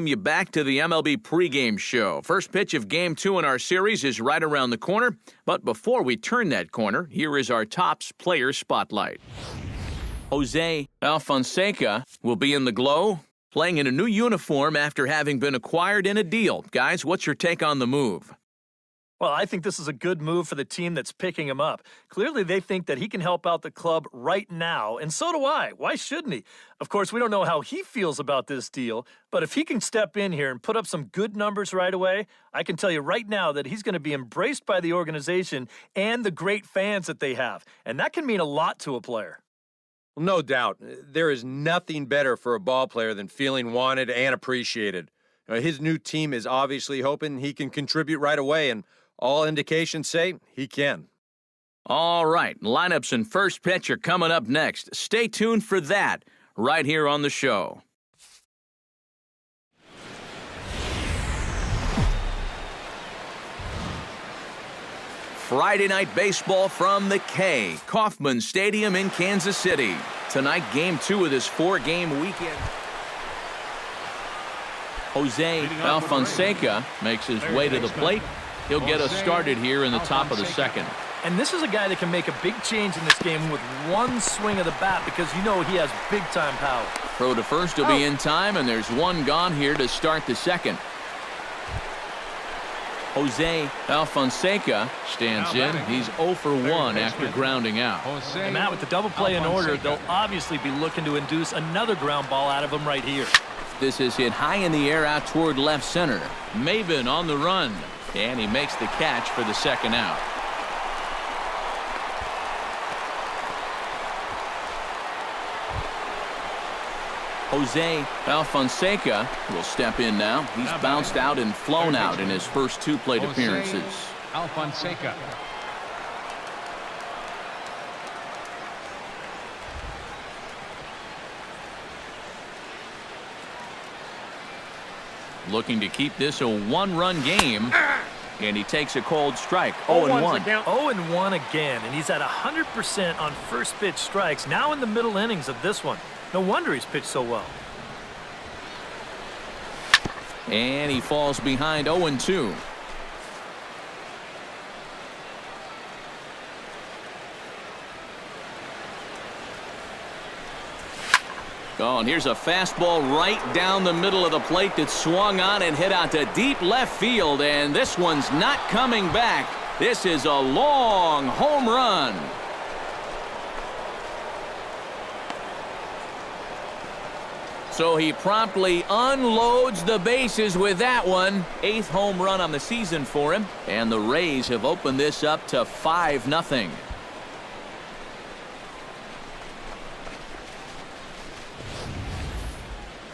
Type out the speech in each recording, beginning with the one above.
You back to the MLB pregame show. First pitch of Game 2 in our series is right around the corner. But before we turn that corner, here is our Topps player spotlight. Jose Alfonseca will be in the glow, playing in a new uniform after having been acquired in a deal. Guys, what's your take on the move? Well, I think this is a good move for the team that's picking him up. Clearly, they think that he can help out the club right now, and so do I. Why shouldn't he? Of course, we don't know how he feels about this deal, but if he can step in here and put up some good numbers right away, I can tell you right now that he's going to be embraced by the organization and the great fans that they have, and that can mean a lot to a player. Well, no doubt. There is nothing better for a ball player than feeling wanted and appreciated. His new team is obviously hoping he can contribute right away, and all indications say he can. All right, lineups and first pitch are coming up next. Stay tuned for that right here on the show. Friday night baseball from the K, Kauffman Stadium in Kansas City. Tonight, Game 2 of this 4-game weekend. Jose Alfonseca makes his way to the plate. He'll get us started here in the top of the second. And this is a guy that can make a big change in this game with one swing of the bat because you know he has big-time power. Throw to first will be in time, and there's one gone here to start the second. Jose Alfonseca stands in. He's 0 for 1 after grounding out. And Matt, with the double play in order, they'll obviously be looking to induce another ground ball out of him right here. This is hit high in the air out toward left center. Maven on the run, and he makes the catch for the second out. Jose Alfonseca will step in now. He's bounced out and flown out in his first 2 plate appearances. Alfonseca. Looking to keep this a 1-run game, and he takes a cold strike. 0-1. 0-1 again, and he's at 100% on first pitch strikes, now in the middle innings of this one. No wonder he's pitched so well. And he falls behind 0-2. Oh, and here's a fastball right down the middle of the plate that swung on and hit out to deep left field, and this one's not coming back. This is a long home run. So he promptly unloads the bases with that one. 8th home run on the season for him, and the Rays have opened this up to 5-0.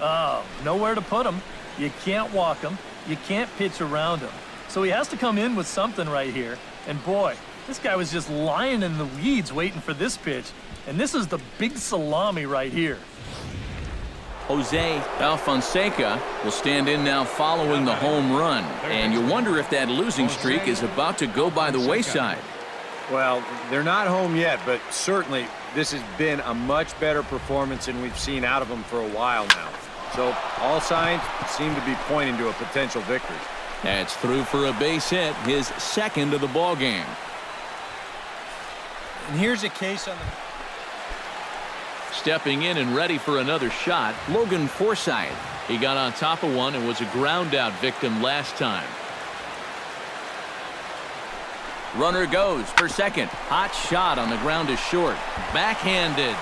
Oh, nowhere to put him. You can't walk him. You can't pitch around him. So he has to come in with something right here. And boy, this guy was just lying in the weeds waiting for this pitch. And this is the big salami right here. Jose Alfonseca will stand in now following the home run. And you wonder if that losing streak is about to go by the wayside. Well, they're not home yet, but certainly this has been a much better performance than we've seen out of them for a while now. So all signs seem to be pointing to a potential victory. That's through for a base hit, his 2nd of the ball game. And here's a case on the... Stepping in and ready for another shot, Logan Forsythe. He got on top of one and was a ground out victim last time. Runner goes for second. Hot shot on the ground is short. Backhanded.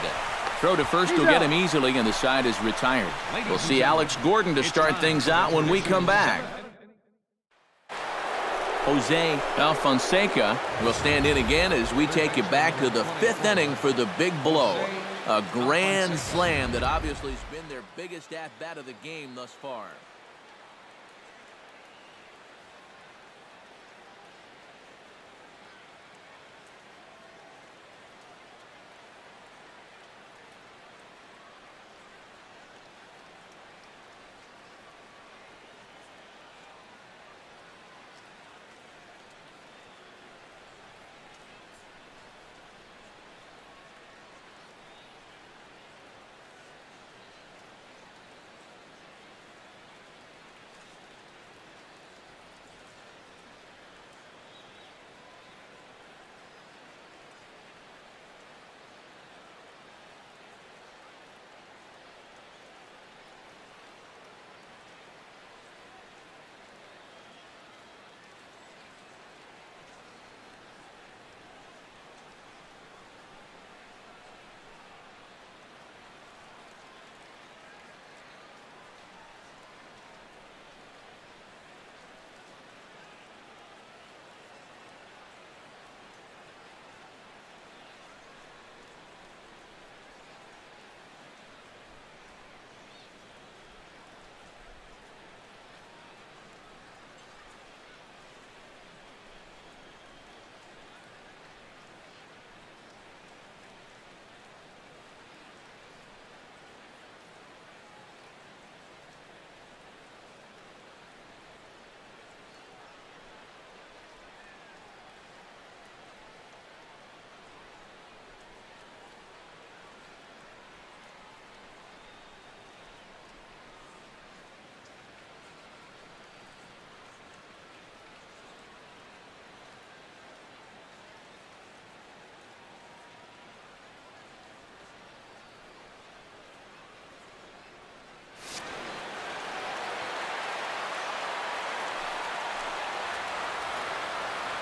Throw to first will get him easily, and the side is retired. We'll see Alex Gordon to start things out when we come back. Jose Alfonseca will stand in again as we take you back to the 5th inning for the big blow. A grand slam that obviously has been their biggest at-bat of the game thus far.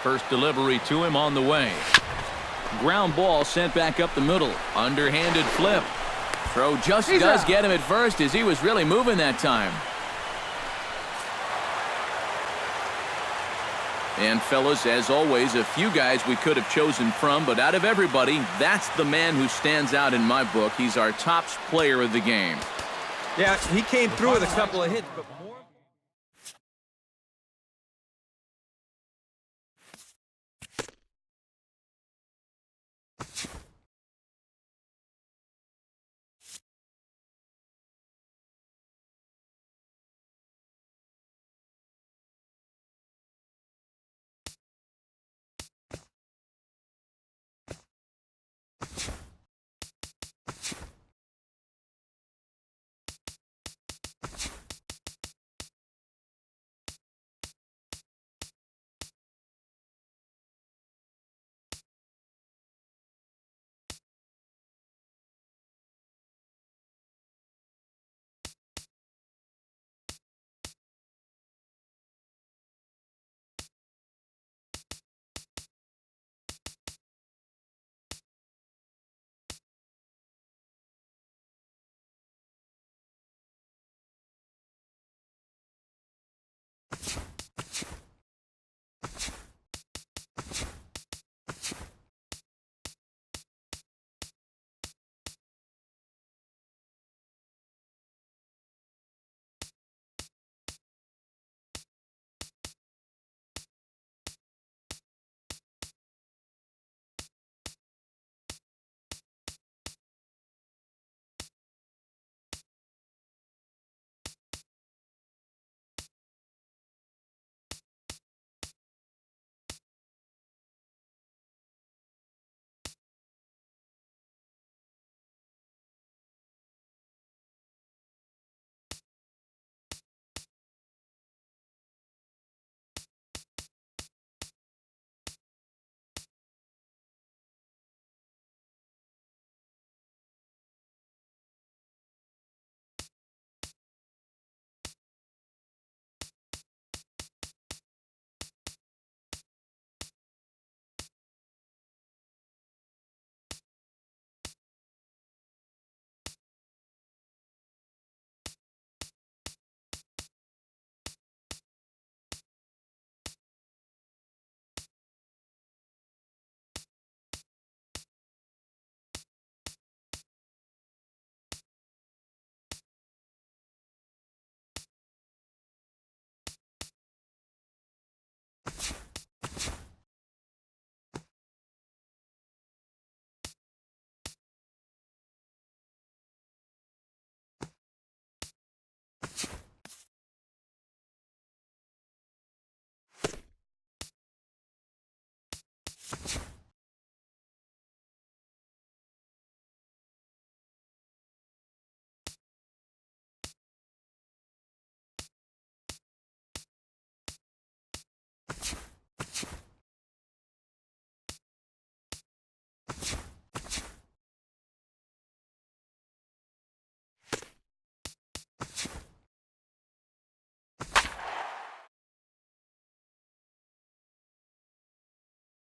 First delivery to him on the way. Ground ball sent back up the middle. Underhanded flip. Throw just does get him at first as he was really moving that time. And fellas, as always, a few guys we could have chosen from, but out of everybody, that's the man who stands out in my book. He's our top player of the game. Yeah, he came through with a couple of hits, but more.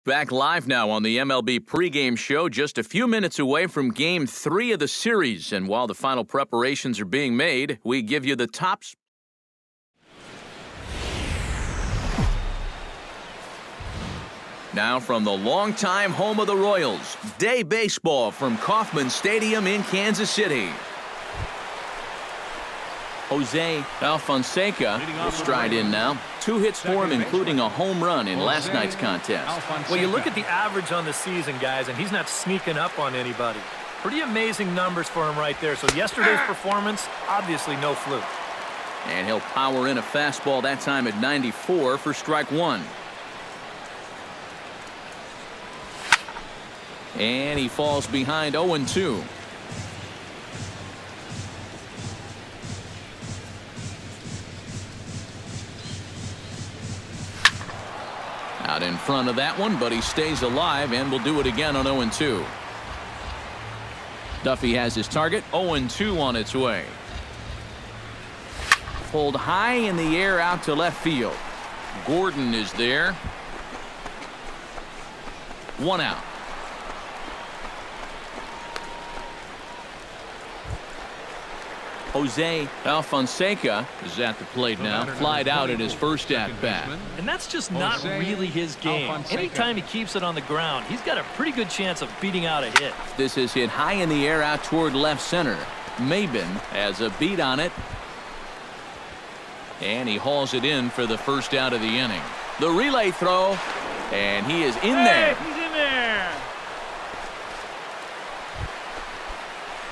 Back live now on the MLB pregame show, just a few minutes away from Game 3 of the series. And while the final preparations are being made, we give you the tops. Now from the longtime home of the Royals, day baseball from Kauffman Stadium in Kansas City. Jose Alfonseca will stride in now. 2 hits for him, including a home run in last night's contest. Well, you look at the average on the season, guys, and he's not sneaking up on anybody. Pretty amazing numbers for him right there. So yesterday's performance, obviously no fluke. And he'll power in a fastball that time at 94 for strike 1. And he falls behind 0-2. Out in front of that one, but he stays alive and will do it again on 0-2. Duffy has his target. 0-2 on its way. Pulled high in the air out to left field. Gordon is there. 1 out. Jose Alfonseca is at the plate now. Flied out at his first at-bat. And that's just not really his game. Anytime he keeps it on the ground, he's got a pretty good chance of beating out a hit. This is hit high in the air out toward left center. Maben has a beat on it. And he hauls it in for the first out of the inning. The relay throw, and he is in there. He's in there.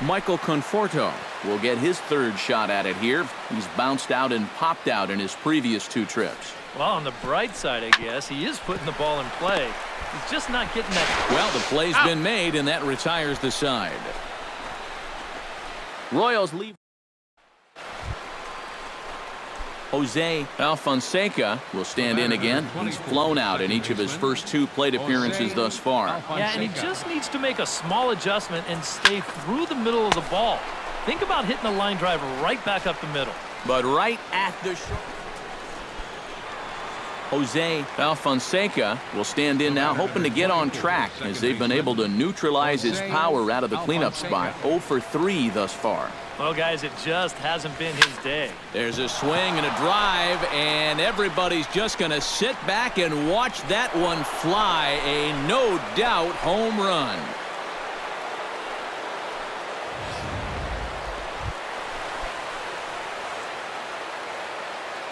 Michael Conforto will get his third shot at it here. He's bounced out and popped out in his previous 2 trips. Well, on the bright side, I guess, he is putting the ball in play. He's just not getting that. Well, the play's been made, and that retires the side. Royals leave. Jose Alfonseca will stand in again. He's flown out in each of his first 2 plate appearances thus far. Yeah, and he just needs to make a small adjustment and stay through the middle of the ball. Think about hitting a line drive right back up the middle. But right at the short. Jose Alfonseca will stand in now, hoping to get on track as they've been able to neutralize his power out of the cleanup spot. 0 for 3 thus far. Well, guys, it just hasn't been his day. There's a swing and a drive, and everybody's just going to sit back and watch that one fly. A no-doubt home run.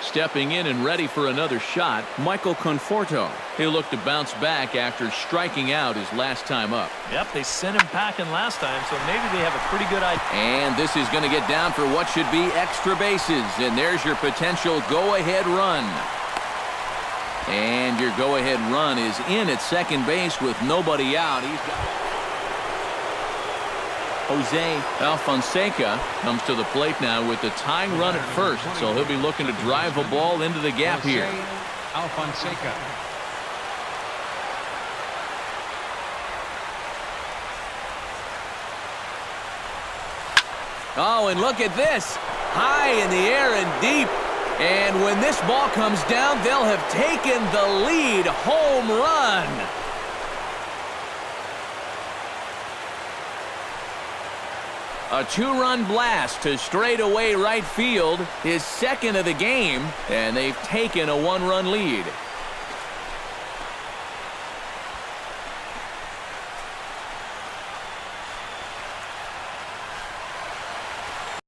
Stepping in and ready for another shot, Michael Conforto. He'll look to bounce back after striking out his last time up. Yep, they sent him packing last time, so maybe they have a pretty good idea. And this is going to get down for what should be extra bases. And there's your potential go-ahead run. And your go-ahead run is in at second base with nobody out. He's got Jose Alfonseca comes to the plate now with the tying run at first, so he'll be looking to drive a ball into the gap here. Alfonseca. Oh, and look at this. High in the air and deep. And when this ball comes down, they'll have taken the lead. Home run. A 2-run blast to straightaway right field, his second of the game, and they've taken a 1-run lead.